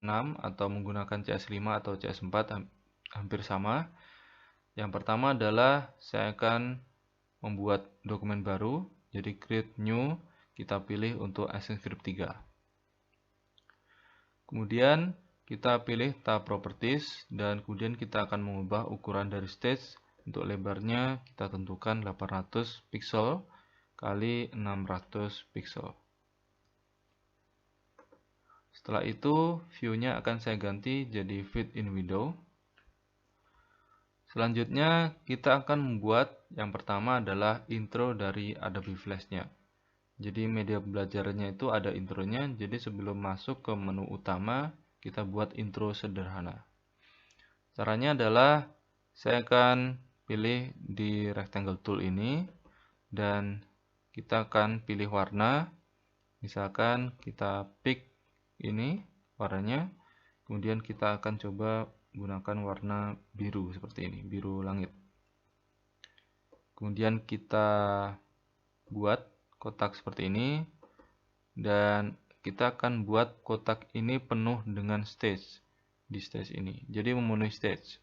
atau menggunakan CS5 atau CS4 hampir sama. Yang pertama adalah saya akan membuat dokumen baru, jadi create new, kita pilih untuk ActionScript 3. Kemudian kita pilih tab properties dan kemudian kita akan mengubah ukuran dari stage. Untuk lebarnya kita tentukan 800 pixel kali 600 pixel. Setelah itu view-nya akan saya ganti jadi fit in window. Selanjutnya kita akan membuat yang pertama adalah intro dari Adobe Flash-nya. Jadi media belajarnya itu ada intronya, jadi sebelum masuk ke menu utama kita buat intro sederhana. Caranya adalah saya akan pilih di rectangle tool ini dan kita akan pilih warna. Misalkan kita pick ini warnanya, kemudian kita akan coba gunakan warna biru seperti ini, biru langit. Kemudian kita buat kotak seperti ini dan kita akan buat kotak ini penuh dengan stage di stage ini. Jadi memenuhi stage.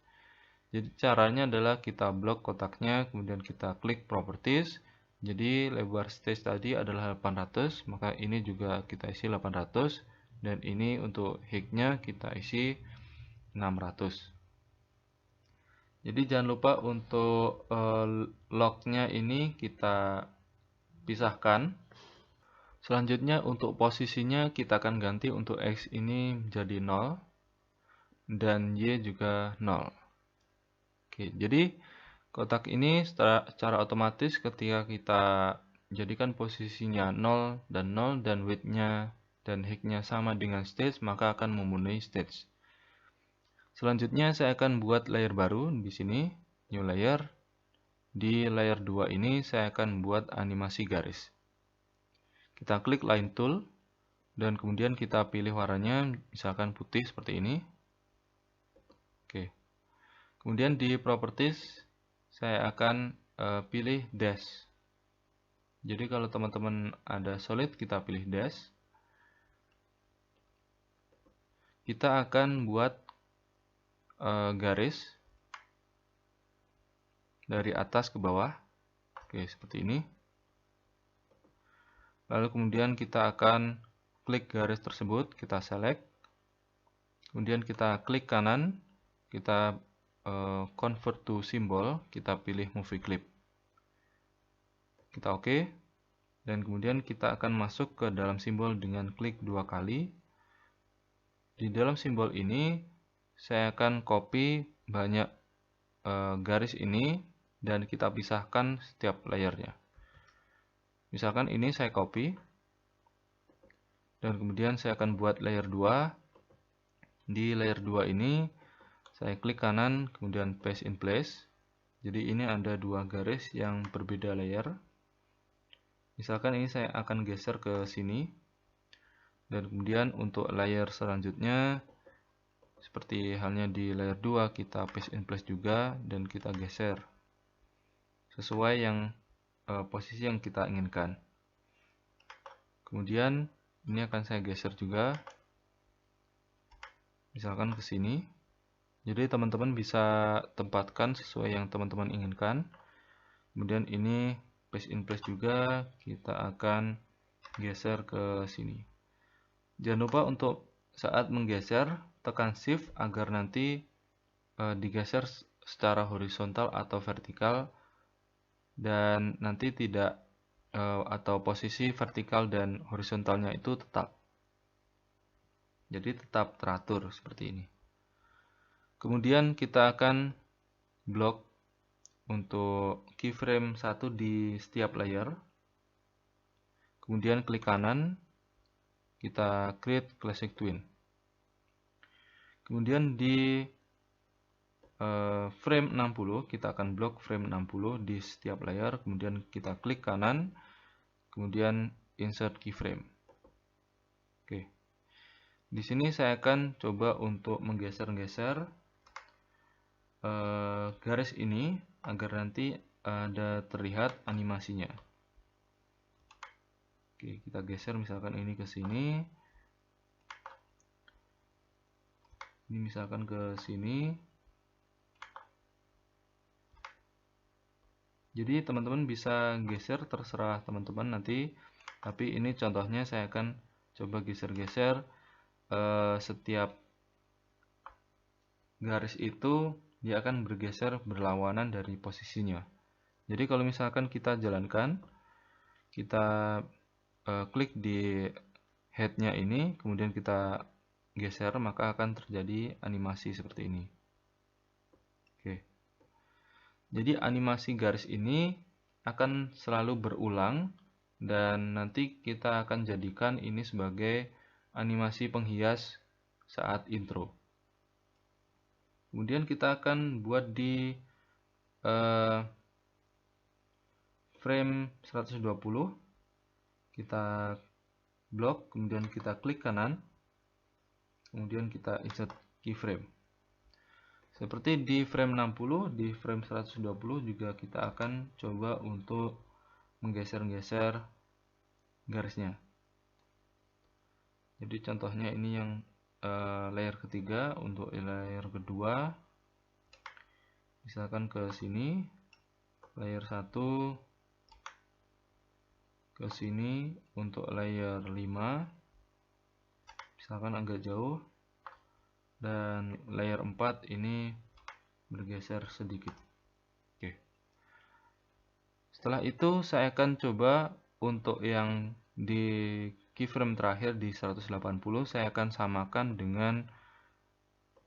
Jadi caranya adalah kita blok kotaknya, kemudian kita klik properties. Jadi lebar stage tadi adalah 800, maka ini juga kita isi 800 dan ini untuk height-nya kita isi 600. Jadi jangan lupa untuk lock-nya ini kita pisahkan. Selanjutnya untuk posisinya kita akan ganti untuk X ini menjadi 0 dan Y juga 0. Oke, jadi kotak ini secara otomatis ketika kita jadikan posisinya 0 dan width-nya dan height-nya sama dengan stage, maka akan memenuhi stage. Selanjutnya saya akan buat layer baru di sini, new layer. Di layer 2 ini saya akan buat animasi garis. Kita klik line tool dan kemudian kita pilih warnanya, misalkan putih seperti ini. Oke. Kemudian di properties saya akan pilih dash. Jadi kalau teman-teman ada solid kita pilih dash. Kita akan buat garis dari atas ke bawah. Oke, seperti ini. Lalu kemudian kita akan klik garis tersebut, kita select. Kemudian kita klik kanan, kita convert to symbol, kita pilih movie clip. Kita oke. Dan kemudian kita akan masuk ke dalam simbol dengan klik 2 kali. Di dalam simbol ini saya akan copy banyak garis ini dan kita pisahkan setiap layernya. Misalkan ini saya copy dan kemudian saya akan buat layer 2. Di layer 2 ini saya klik kanan kemudian paste in place. Jadi ini ada 2 garis yang berbeda layer. Misalkan ini saya akan geser ke sini. Dan kemudian untuk layer selanjutnya seperti halnya di layer 2 kita paste in place juga dan kita geser sesuai yang posisi yang kita inginkan. Kemudian ini akan saya geser juga, misalkan ke sini. Jadi teman-teman bisa tempatkan sesuai yang teman-teman inginkan. Kemudian ini paste in place juga, kita akan geser ke sini. Jangan lupa untuk saat menggeser tekan shift agar nanti digeser secara horizontal atau vertikal dan nanti tidak atau posisi vertikal dan horizontalnya itu tetap. Jadi tetap teratur seperti ini. Kemudian kita akan blok untuk keyframe 1 di setiap layer. Kemudian klik kanan, kita create classic twin. Kemudian di frame 60 kita akan blok frame 60 di setiap layer, kemudian kita klik kanan, kemudian insert keyframe. Oke. Di sini saya akan coba untuk menggeser-geser garis ini agar nanti ada terlihat animasinya. Oke, kita geser misalkan ini ke sini. Ini misalkan ke sini. Jadi teman-teman bisa geser, terserah teman-teman nanti. Tapi ini contohnya saya akan coba geser-geser. Setiap garis itu dia akan bergeser berlawanan dari posisinya. Jadi kalau misalkan kita jalankan, kita klik di headnya ini, kemudian kita geser, maka akan terjadi animasi seperti ini. Oke. Jadi animasi garis ini akan selalu berulang, dan nanti kita akan jadikan ini sebagai animasi penghias saat intro. Kemudian kita akan buat di frame 120. Kita blok, kemudian kita klik kanan, kemudian kita insert keyframe. Seperti di frame 60, di frame 120 juga kita akan coba untuk menggeser-geser garisnya. Jadi contohnya ini yang layer ketiga. Untuk layer kedua, misalkan ke sini, layer 1 ke sini. Untuk layer 5 misalkan agak jauh, dan layer 4 ini bergeser sedikit. Oke. Setelah itu saya akan coba untuk yang di keyframe terakhir di 180, saya akan samakan dengan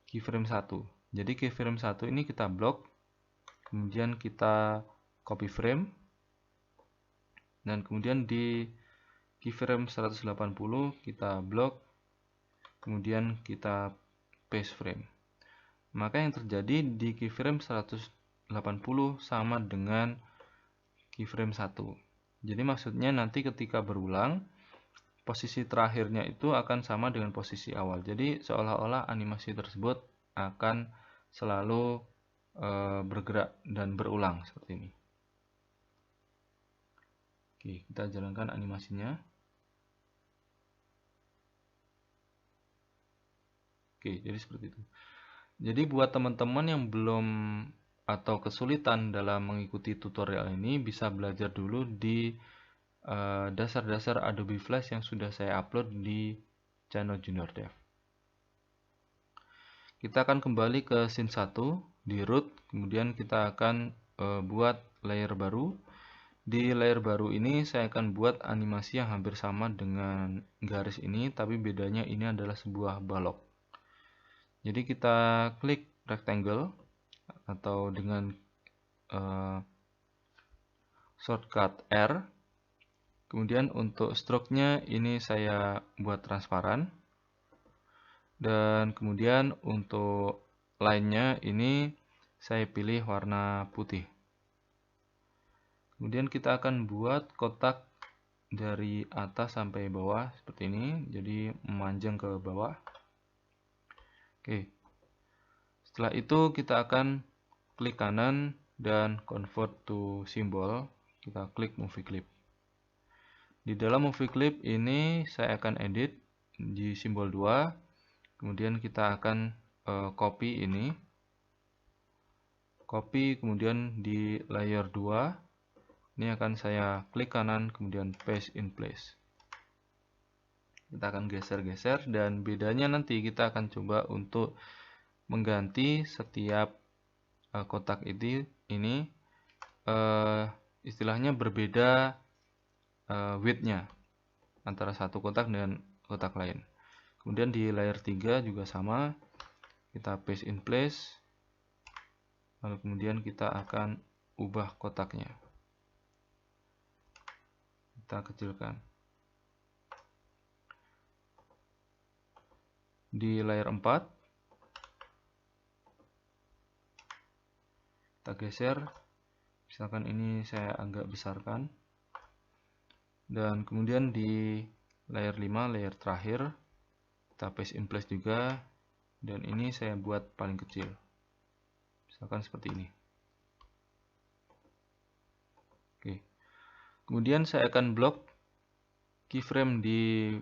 keyframe 1. Jadi keyframe 1 ini kita blok, kemudian kita copy frame, dan kemudian di keyframe 180 kita blok, kemudian kita paste frame. Maka yang terjadi di keyframe 180 sama dengan keyframe 1. Jadi maksudnya nanti ketika berulang, posisi terakhirnya itu akan sama dengan posisi awal. Jadi seolah-olah animasi tersebut akan selalu bergerak dan berulang seperti ini. Oke, kita jalankan animasinya. Oke, jadi seperti itu. Jadi buat teman-teman yang belum atau kesulitan dalam mengikuti tutorial ini, bisa belajar dulu di dasar-dasar Adobe Flash yang sudah saya upload di channel Junior Dev. Kita akan kembali ke scene 1 di root, kemudian kita akan buat layer baru. Di layer baru ini saya akan buat animasi yang hampir sama dengan garis ini, tapi bedanya ini adalah sebuah balok. Jadi kita klik rectangle atau dengan shortcut R. Kemudian untuk stroke-nya ini saya buat transparan. Dan kemudian untuk line-nya ini saya pilih warna putih. Kemudian kita akan buat kotak dari atas sampai bawah seperti ini. Jadi memanjang ke bawah. Oke. Setelah itu kita akan klik kanan dan convert to symbol. Kita klik movie clip. Di dalam movie clip ini saya akan edit di simbol 2. Kemudian kita akan copy ini. Copy, kemudian di layer 2. Ini akan saya klik kanan, kemudian paste in place. Kita akan geser-geser, dan bedanya nanti kita akan coba untuk mengganti setiap kotak ini istilahnya berbeda width-nya antara satu kotak dengan kotak lain. Kemudian di layer 3 juga sama, kita paste in place, lalu kemudian kita akan ubah kotaknya, kita kecilkan. Di layer 4 kita geser, misalkan ini saya agak besarkan. Dan kemudian di layer 5, layer terakhir, kita paste in place juga, dan ini saya buat paling kecil, misalkan seperti ini. Oke. Kemudian saya akan blok keyframe di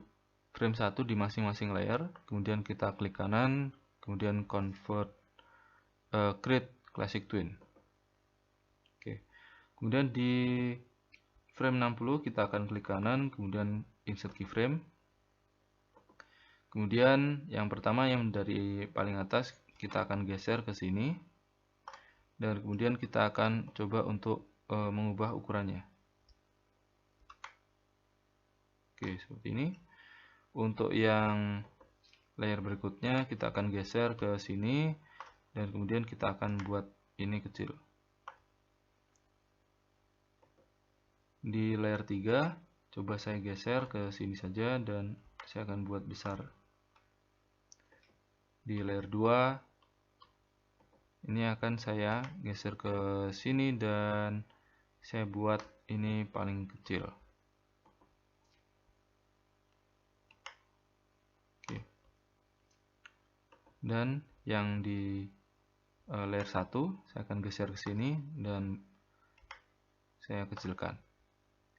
frame 1 di masing-masing layer, kemudian kita klik kanan, kemudian convert create classic twin. Oke. Kemudian di frame 60 kita akan klik kanan, kemudian insert keyframe. Kemudian yang pertama yang dari paling atas kita akan geser ke sini, dan kemudian kita akan coba untuk mengubah ukurannya. Oke, seperti ini. Untuk yang layer berikutnya kita akan geser ke sini, dan kemudian kita akan buat ini kecil. Di layer 3 coba saya geser ke sini saja dan saya akan buat besar. Di layer 2 ini akan saya geser ke sini dan saya buat ini paling kecil. Oke. Dan yang di layer 1 saya akan geser ke sini dan saya kecilkan.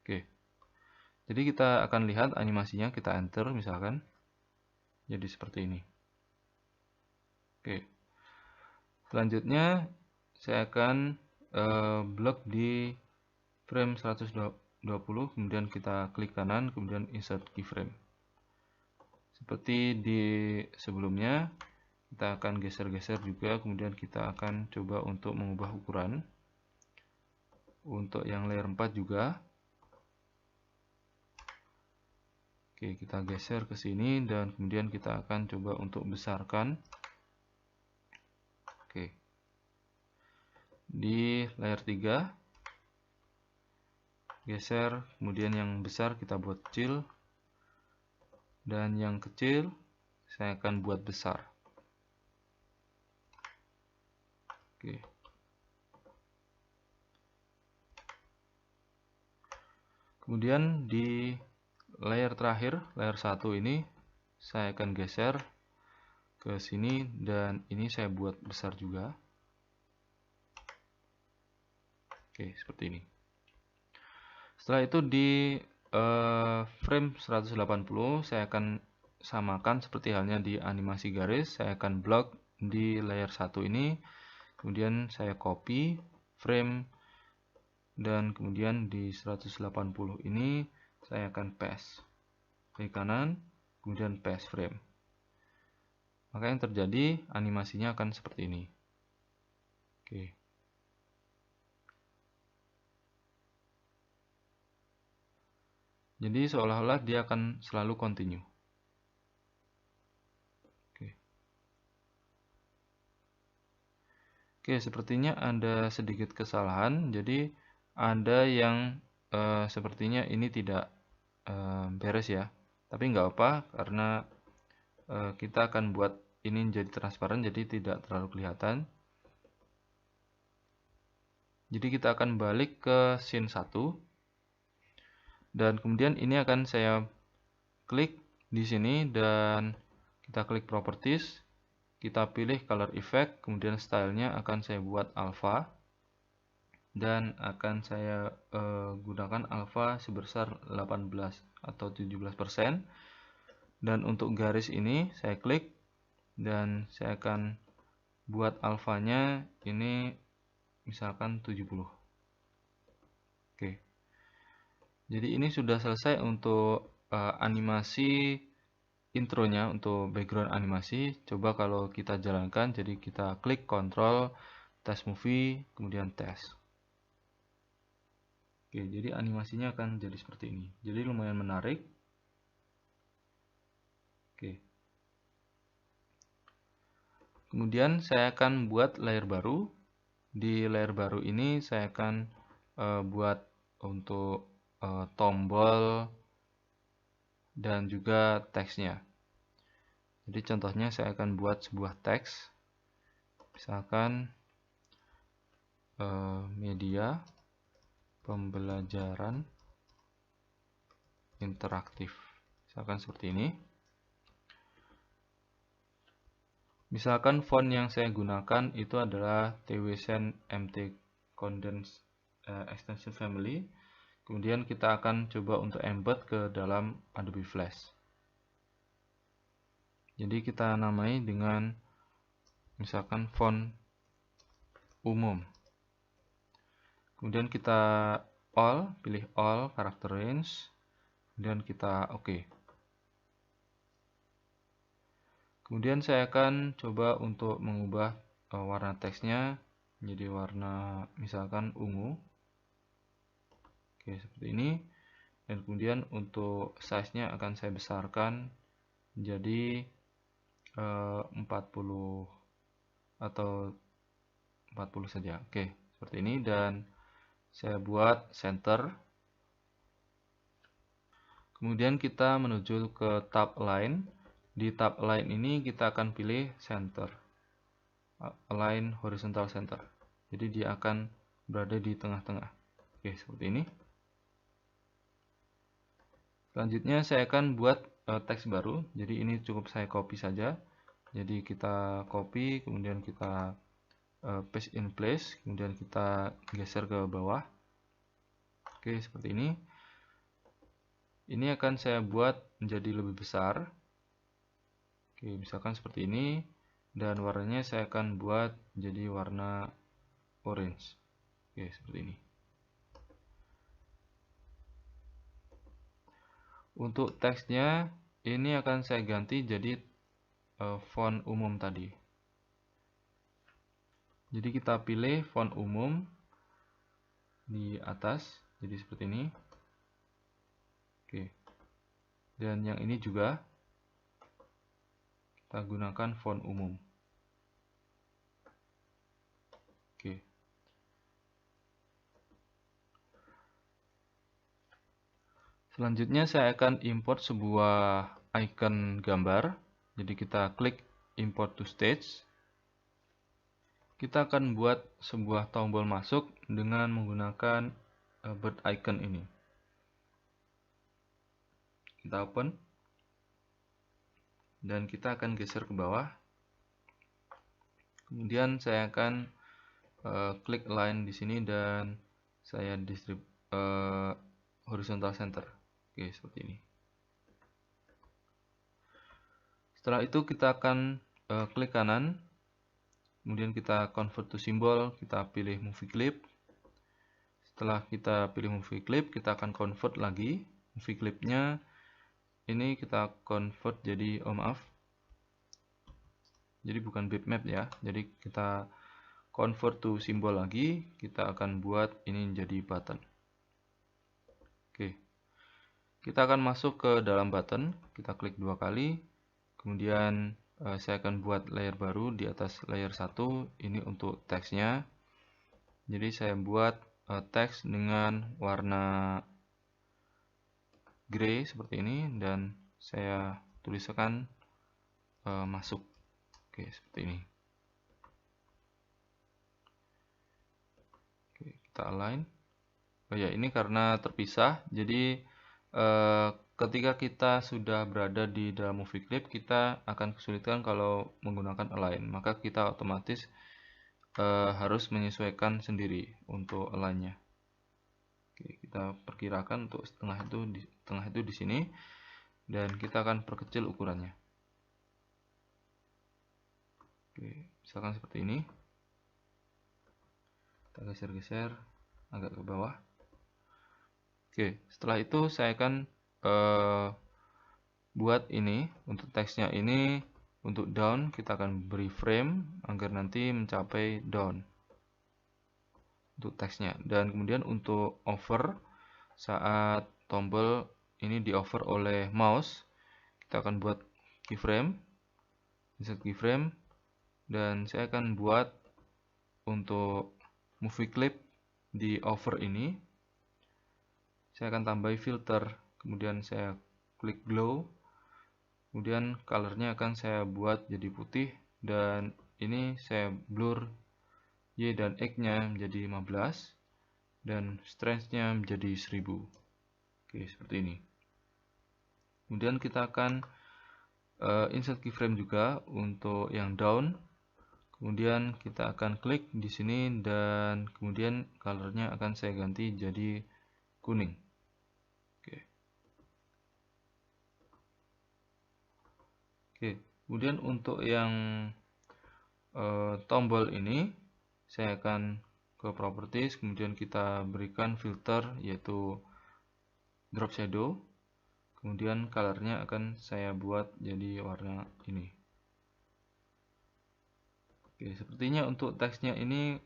Oke. Jadi kita akan lihat animasinya, kita enter misalkan. Jadi seperti ini. Oke. Selanjutnya saya akan blok di frame 120, kemudian kita klik kanan, kemudian insert keyframe. Seperti di sebelumnya, kita akan geser-geser juga, kemudian kita akan coba untuk mengubah ukuran. Untuk yang layer 4 juga. Oke, kita geser ke sini dan kemudian kita akan coba untuk besarkan. Oke. Di layer 3 geser, kemudian yang besar kita buat kecil, dan yang kecil saya akan buat besar. Oke. Kemudian di layer terakhir, layer 1 ini saya akan geser ke sini dan ini saya buat besar juga. Oke, seperti ini. Setelah itu di frame 180 saya akan samakan seperti halnya di animasi garis. Saya akan blok di layer 1 ini, kemudian saya copy frame, dan kemudian di 180 ini saya akan paste. Klik kanan, kemudian paste frame. Maka yang terjadi animasinya akan seperti ini. Oke. Jadi seolah-olah dia akan selalu continue. Oke, sepertinya ada sedikit kesalahan. Jadi ada yang sepertinya ini tidak beres ya. Tapi nggak apa, karena kita akan buat ini jadi transparan, jadi tidak terlalu kelihatan. Jadi kita akan balik ke scene 1. Dan kemudian ini akan saya klik di sini dan kita klik properties, kita pilih color effect, kemudian stylenya akan saya buat alpha dan akan saya gunakan alpha sebesar 18 atau 17%. Dan untuk garis ini saya klik dan saya akan buat alfanya ini misalkan 70. Oke. Jadi ini sudah selesai untuk animasi intronya, untuk background animasi. Coba kalau kita jalankan, jadi kita klik Ctrl, test movie, kemudian test. Oke, jadi animasinya akan jadi seperti ini. Jadi lumayan menarik. Oke. Kemudian saya akan buat layer baru. Di layer baru ini saya akan buat untuk tombol dan juga teksnya. Jadi contohnya saya akan buat sebuah teks, misalkan media pembelajaran interaktif, misalkan seperti ini. Misalkan font yang saya gunakan itu adalah TWSen MT Condense Extension Family. Kemudian kita akan coba untuk embed ke dalam Adobe Flash. Jadi kita namai dengan misalkan font umum. Kemudian kita pilih all character range, kemudian kita oke. Kemudian saya akan coba untuk mengubah warna teksnya menjadi warna misalkan ungu. Oke, seperti ini. Dan kemudian untuk size-nya akan saya besarkan menjadi 40 atau 40 saja. Oke, seperti ini, dan saya buat center. Kemudian kita menuju ke tab align. Di tab align ini kita akan pilih center, align horizontal center. Jadi dia akan berada di tengah-tengah. Oke, seperti ini. Selanjutnya saya akan buat teks baru. Jadi ini cukup saya copy saja. Jadi kita copy, kemudian kita paste in place, kemudian kita geser ke bawah. Oke, seperti ini. Ini akan saya buat menjadi lebih besar. Oke, misalkan seperti ini. Dan warnanya saya akan buat menjadi warna orange. Oke, seperti ini. Untuk teksnya ini akan saya ganti jadi font umum tadi. Jadi kita pilih font umum di atas, jadi seperti ini. Oke. Dan yang ini juga kita gunakan font umum. Oke. Selanjutnya saya akan import sebuah icon gambar. Jadi kita klik import to stage. Kita akan buat sebuah tombol masuk dengan menggunakan bird icon ini. Kita open. Dan kita akan geser ke bawah. Kemudian saya akan klik line di sini dan saya horizontal center. Oke, seperti ini. Setelah itu kita akan klik kanan, kemudian kita convert to symbol, kita pilih movie clip. Setelah kita pilih movie clip, kita akan convert lagi movie clipnya. Ini kita convert jadi, jadi bukan bitmap ya. Jadi kita convert to symbol lagi, kita akan buat ini menjadi button. Oke. Kita akan masuk ke dalam button, kita klik 2 kali. Kemudian saya akan buat layer baru di atas layer 1, ini untuk teksnya. Jadi saya buat teks dengan warna grey seperti ini dan saya tuliskan masuk. Oke, seperti ini. Oke, kita align. Oh ya, ini karena terpisah, jadi ketika kita sudah berada di dalam movie clip, kita akan kesulitan kalau menggunakan align. Maka kita otomatis harus menyesuaikan sendiri untuk align-nya. Oke, kita perkirakan untuk tengah itu di sini, dan kita akan perkecil ukurannya. Oke, misalkan seperti ini. Kita geser-geser agak ke bawah. Oke, setelah itu saya akan buat ini untuk teksnya ini. Untuk down kita akan beri frame agar nanti mencapai down untuk teksnya. Dan kemudian untuk over, saat tombol ini di over oleh mouse, kita akan buat keyframe, insert keyframe, dan saya akan buat untuk movie clip di over ini. Saya akan tambah filter, kemudian saya klik glow. Kemudian colornya akan saya buat jadi putih, dan ini saya blur Y dan X-nya menjadi 15 dan strength-nya menjadi 1000. Oke, seperti ini. Kemudian kita akan insert keyframe juga untuk yang down. Kemudian kita akan klik di sini dan kemudian colornya akan saya ganti jadi kuning. Oke, kemudian untuk yang tombol ini, saya akan ke properties, kemudian kita berikan filter yaitu drop shadow, kemudian colornya akan saya buat jadi warna ini. Oke, sepertinya untuk teksnya ini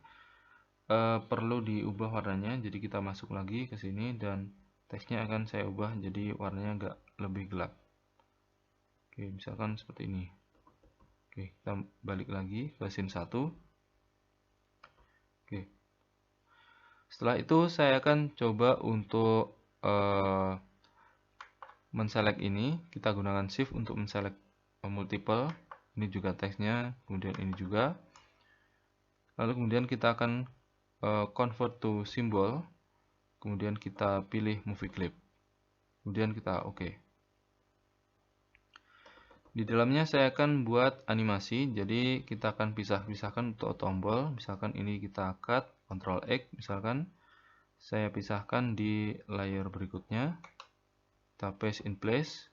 perlu diubah warnanya, jadi kita masuk lagi ke sini dan teksnya akan saya ubah jadi warnanya agak lebih gelap. Oke, misalkan seperti ini. Oke, kita balik lagi ke scene 1. Oke. Setelah itu saya akan coba untuk menselect ini. Kita gunakan shift untuk menselect multiple. Ini juga teksnya, kemudian ini juga. Lalu kemudian kita akan convert to symbol. Kemudian kita pilih movie clip. Kemudian kita oke. Di dalamnya saya akan buat animasi, jadi kita akan pisahkan untuk tombol. Misalkan ini kita cut, Ctrl X, misalkan saya pisahkan di layer berikutnya. Kita paste in place.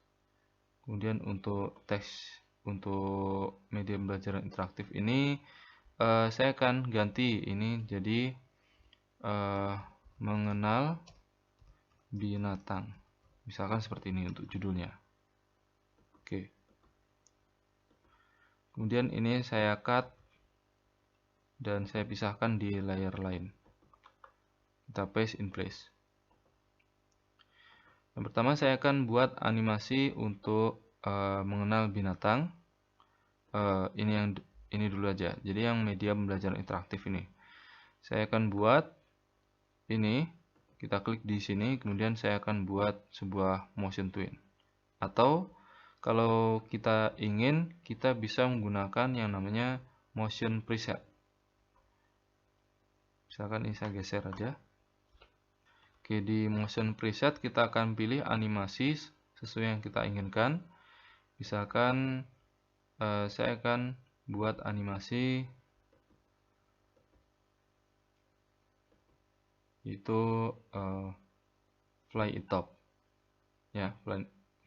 Kemudian untuk teks, untuk media pembelajaran interaktif ini, saya akan ganti ini jadi mengenal binatang. Misalkan seperti ini untuk judulnya. Oke. Kemudian ini saya cut dan saya pisahkan di layer lain. Kita paste in place. Yang pertama saya akan buat animasi untuk mengenal binatang. Ini dulu aja. Jadi yang media pembelajaran interaktif ini. Saya akan buat ini. Kita klik di sini, kemudian saya akan buat sebuah motion twin. Atau kalau kita ingin, kita bisa menggunakan yang namanya motion preset. Misalkan ini saya geser aja. Oke, di motion preset kita akan pilih animasi sesuai yang kita inginkan. Misalkan saya akan buat animasi itu fly in top. Ya,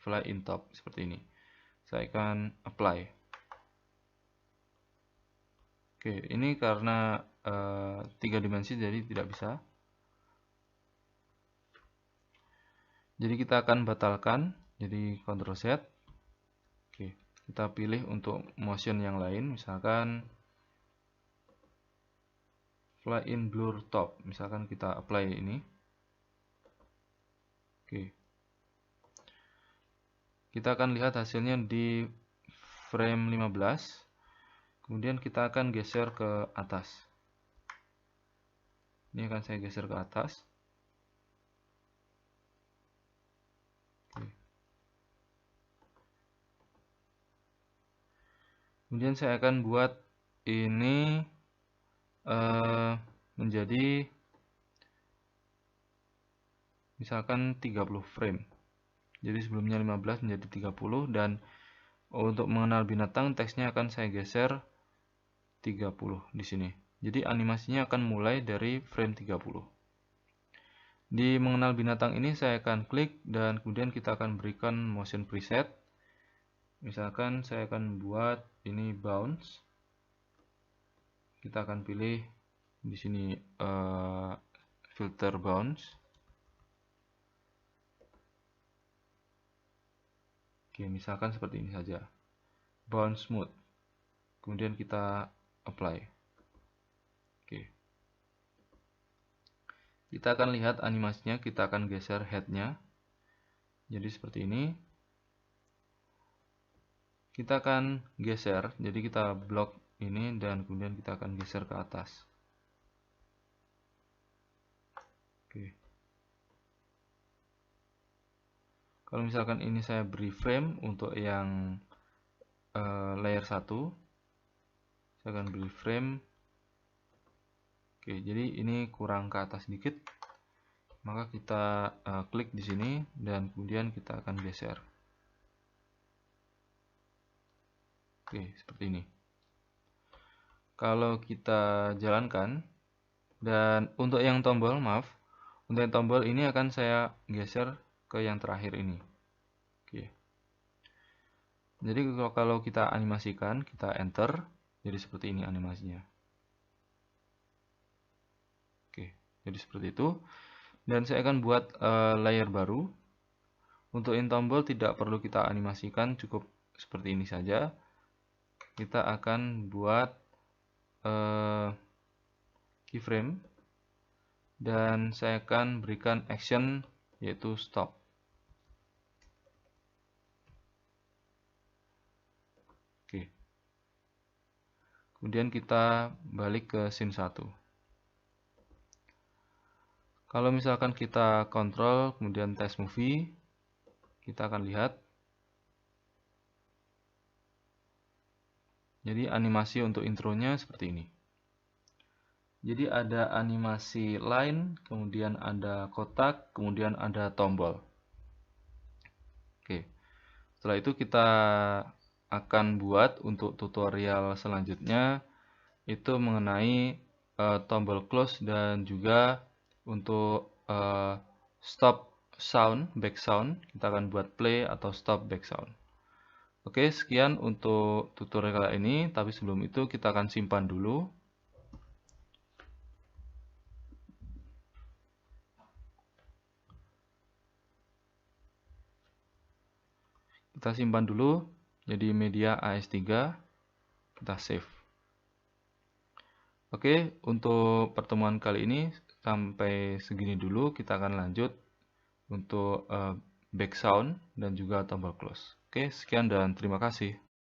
fly in top seperti ini. Saya akan apply. Oke, ini karena 3 dimensi jadi tidak bisa. Jadi kita akan batalkan. Jadi Ctrl Z. Oke, kita pilih untuk motion yang lain, misalkan fly in blur top. Misalkan kita apply ini. Oke. Kita akan lihat hasilnya di frame 15. Kemudian kita akan geser ke atas. Ini akan saya geser ke atas. Oke. Kemudian saya akan buat ini menjadi misalkan 30 frame. Jadi sebelumnya 15 menjadi 30 dan untuk mengenal binatang teksnya akan saya geser 30 di sini. Jadi animasinya akan mulai dari frame 30. Di mengenal binatang ini saya akan klik dan kemudian kita akan berikan motion preset. Misalkan saya akan buat ini bounce. Kita akan pilih di sini filter bounce. Oke, misalkan seperti ini saja. Bounce smooth. Kemudian kita apply. Oke. Kita akan lihat animasinya, kita akan geser head-nya. Jadi seperti ini. Kita akan geser, jadi kita blok ini dan kemudian kita akan geser ke atas. Oke. Kalau misalkan ini saya beri frame untuk yang layer 1, saya akan beri frame. Oke, jadi ini kurang ke atas sedikit. Maka kita klik di sini dan kemudian kita akan geser. Oke, seperti ini. Kalau kita jalankan dan untuk yang tombol, maaf, untuk yang tombol ini akan saya geser ke yang terakhir ini. Oke. Jadi kalau kita animasikan, kita enter, jadi seperti ini animasinya. Oke, jadi seperti itu. Dan saya akan buat layer baru. Untuk in tombol tidak perlu kita animasikan, cukup seperti ini saja. Kita akan buat keyframe dan saya akan berikan action yaitu stop. Oke. Kemudian kita balik ke scene 1. Kalau misalkan kita kontrol kemudian test movie, kita akan lihat. Jadi animasi untuk intronya seperti ini. Jadi ada animasi line, kemudian ada kotak, kemudian ada tombol. Oke. Setelah itu kita akan buat untuk tutorial selanjutnya itu mengenai tombol close dan juga untuk stop sound, back sound. Kita akan buat play atau stop back sound. Oke, sekian untuk tutorial kali ini, tapi sebelum itu kita akan simpan dulu. Kita simpan dulu, jadi media AS3, kita save. Oke, untuk pertemuan kali ini sampai segini dulu, kita akan lanjut untuk back sound dan juga tombol close. Oke, sekian dan terima kasih.